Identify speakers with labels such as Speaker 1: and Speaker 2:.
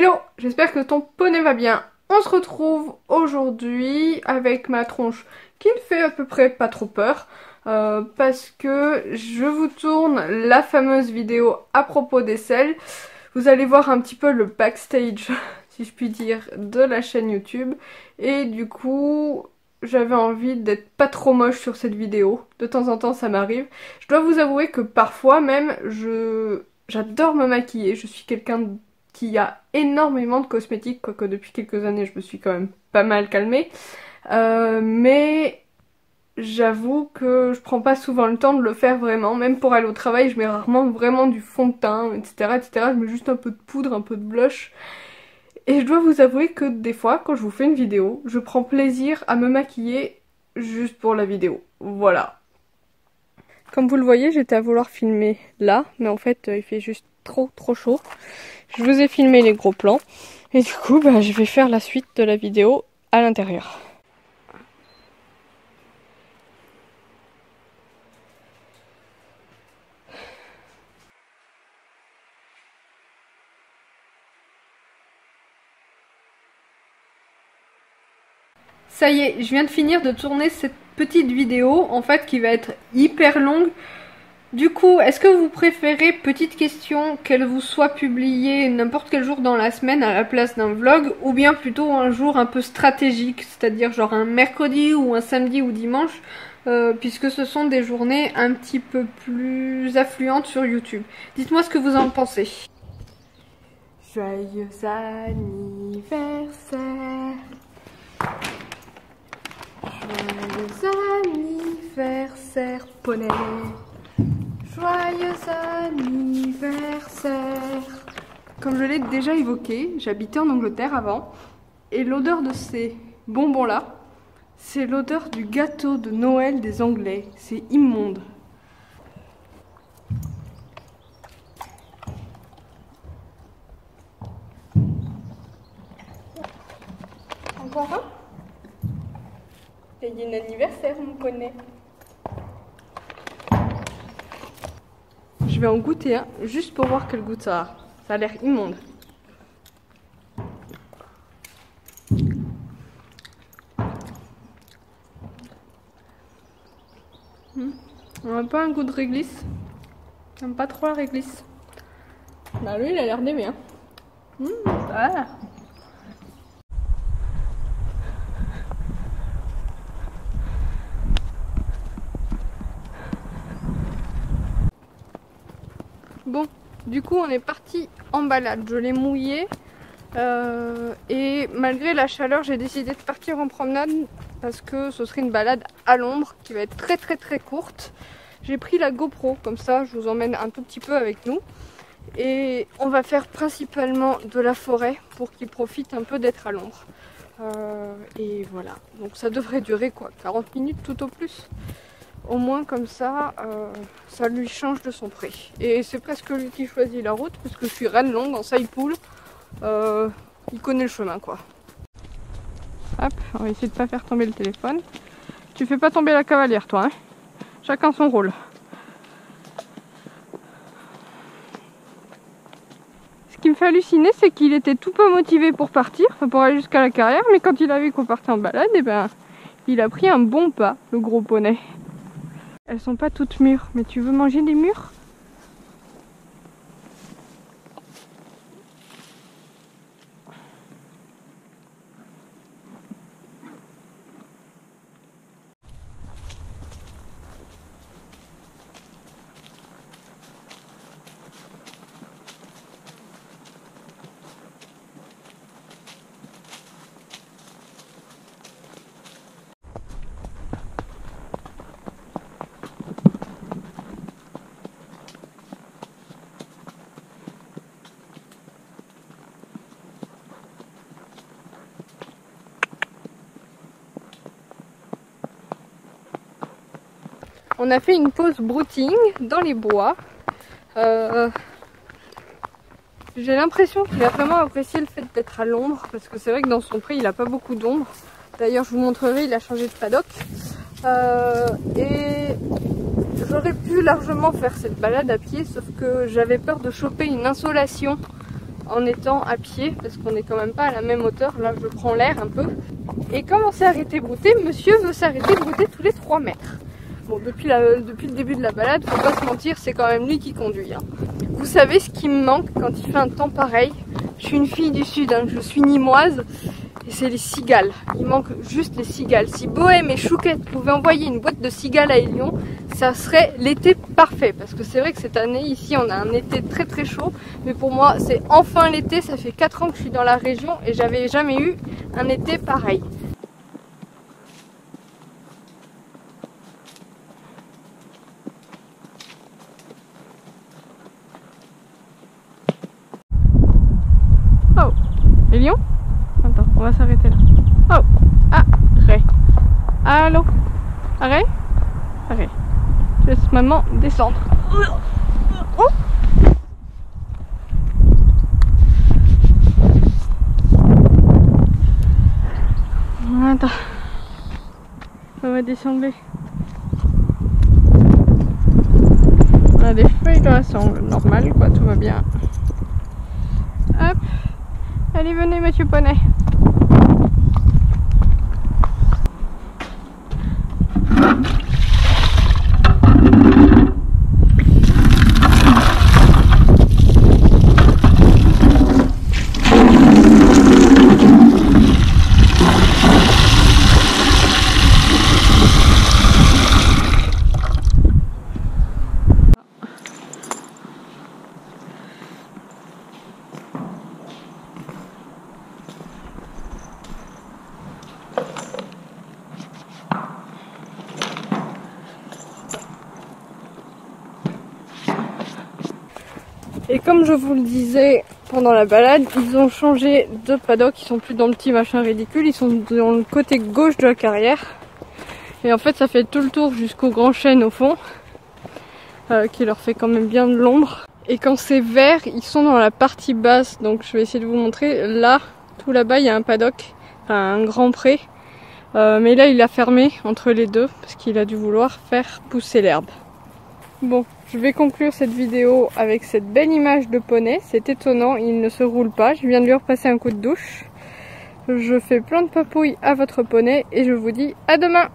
Speaker 1: Hello, j'espère que ton poney va bien. On se retrouve aujourd'hui avec ma tronche qui me fait à peu près pas trop peur parce que je vous tourne la fameuse vidéo à propos des selles. Vous allez voir un petit peu le backstage, si je puis dire, de la chaîne YouTube. Et du coup, j'avais envie d'être pas trop moche sur cette vidéo. De temps en temps, ça m'arrive. Je dois vous avouer que parfois même, j'adore me maquiller. Je suis quelqu'un qui a énormément de cosmétiques, quoique depuis quelques années, je me suis quand même pas mal calmée. Mais j'avoue que je prends pas souvent le temps de le faire vraiment. Même pour aller au travail, je mets rarement vraiment du fond de teint, etc., etc. Je mets juste un peu de poudre, un peu de blush. Et je dois vous avouer que des fois, quand je vous fais une vidéo, je prends plaisir à me maquiller juste pour la vidéo. Voilà. Comme vous le voyez, j'étais à vouloir filmer là, mais en fait, il fait juste trop chaud. Je vous ai filmé les gros plans. Et du coup, je vais faire la suite de la vidéo à l'intérieur. Ça y est, je viens de finir de tourner cette petite vidéo, en fait, qui va être hyper longue. Du coup, est-ce que vous préférez, petite question, qu'elle vous soit publiée n'importe quel jour dans la semaine à la place d'un vlog, ou bien plutôt un jour un peu stratégique, c'est-à-dire genre un mercredi ou un samedi ou dimanche, puisque ce sont des journées un petit peu plus affluentes sur YouTube. Dites-moi ce que vous en pensez. Joyeux anniversaire. Joyeux anniversaire, poney. Joyeux anniversaire. Comme je l'ai déjà évoqué, j'habitais en Angleterre avant. Et l'odeur de ces bonbons-là, c'est l'odeur du gâteau de Noël des Anglais. C'est immonde. Encore un? Il y a un anniversaire, mon poney. Je vais en goûter un, juste pour voir quel goût ça a. Ça a l'air immonde. On n'a pas un goût de réglisse. J'aime pas trop la réglisse. Bah lui, il a l'air d'aimer. Voilà. Bon, du coup on est parti en balade, je l'ai mouillé et malgré la chaleur j'ai décidé de partir en promenade parce que ce serait une balade à l'ombre qui va être très courte. J'ai pris la GoPro, comme ça je vous emmène un tout petit peu avec nous et on va faire principalement de la forêt pour qu'il profite un peu d'être à l'ombre. Et voilà, donc ça devrait durer quoi, 40 minutes tout au plus. Au moins comme ça, ça lui change de son pré. Et c'est presque lui qui choisit la route, parce que je suis reine longue en saille-poule. Il connaît le chemin quoi. Hop, on va essayer de pas faire tomber le téléphone. Tu fais pas tomber la cavalière toi, hein. Chacun son rôle. Ce qui me fait halluciner, c'est qu'il était tout peu motivé pour partir, pour aller jusqu'à la carrière, mais quand il a vu qu'on partait en balade, et il a pris un bon pas, le gros poney. Elles sont pas toutes mûres, mais tu veux manger des mûres? On a fait une pause brouting dans les bois. J'ai l'impression qu'il a vraiment apprécié le fait d'être à l'ombre, parce que c'est vrai que dans son pré il n'a pas beaucoup d'ombre. D'ailleurs je vous montrerai, il a changé de paddock. Et j'aurais pu largement faire cette balade à pied, sauf que j'avais peur de choper une insolation en étant à pied, parce qu'on n'est quand même pas à la même hauteur. Là je prends l'air un peu. Et comme on s'est arrêté brouter, monsieur veut s'arrêter brouter tous les 3 mètres. Bon, depuis le début de la balade, faut pas se mentir, c'est quand même lui qui conduit. Hein. Vous savez ce qui me manque quand il fait un temps pareil? Je suis une fille du sud, hein, je suis nimoise. Et c'est les cigales. Il manque juste les cigales. Si Bohème et Chouquette pouvaient envoyer une boîte de cigales à Élion, ça serait l'été parfait. Parce que c'est vrai que cette année, ici, on a un été très très chaud. Mais pour moi, c'est enfin l'été. Ça fait 4 ans que je suis dans la région et j'avais jamais eu un été pareil. Oh, Élion? Attends, on va s'arrêter là. Oh, arrêt. Allô? Arrêt? Arrêt. Je laisse maman descendre. Oh! Attends. On va descendre. On a des feuilles dans la sangle. Normal, quoi, tout va bien. Hop. Allez, venez, monsieur Poney. Et comme je vous le disais pendant la balade, ils ont changé de paddock, ils sont plus dans le petit machin ridicule, ils sont dans le côté gauche de la carrière. Et en fait ça fait tout le tour jusqu'au grand chêne au fond, qui leur fait quand même bien de l'ombre. Et quand c'est vert, ils sont dans la partie basse, donc je vais essayer de vous montrer. Là, tout là-bas il y a un paddock, enfin un grand pré. Mais là il a fermé entre les deux, parce qu'il a dû vouloir faire pousser l'herbe. Bon, je vais conclure cette vidéo avec cette belle image de poney. C'est étonnant, il ne se roule pas. Je viens de lui repasser un coup de douche. Je fais plein de papouilles à votre poney et je vous dis à demain!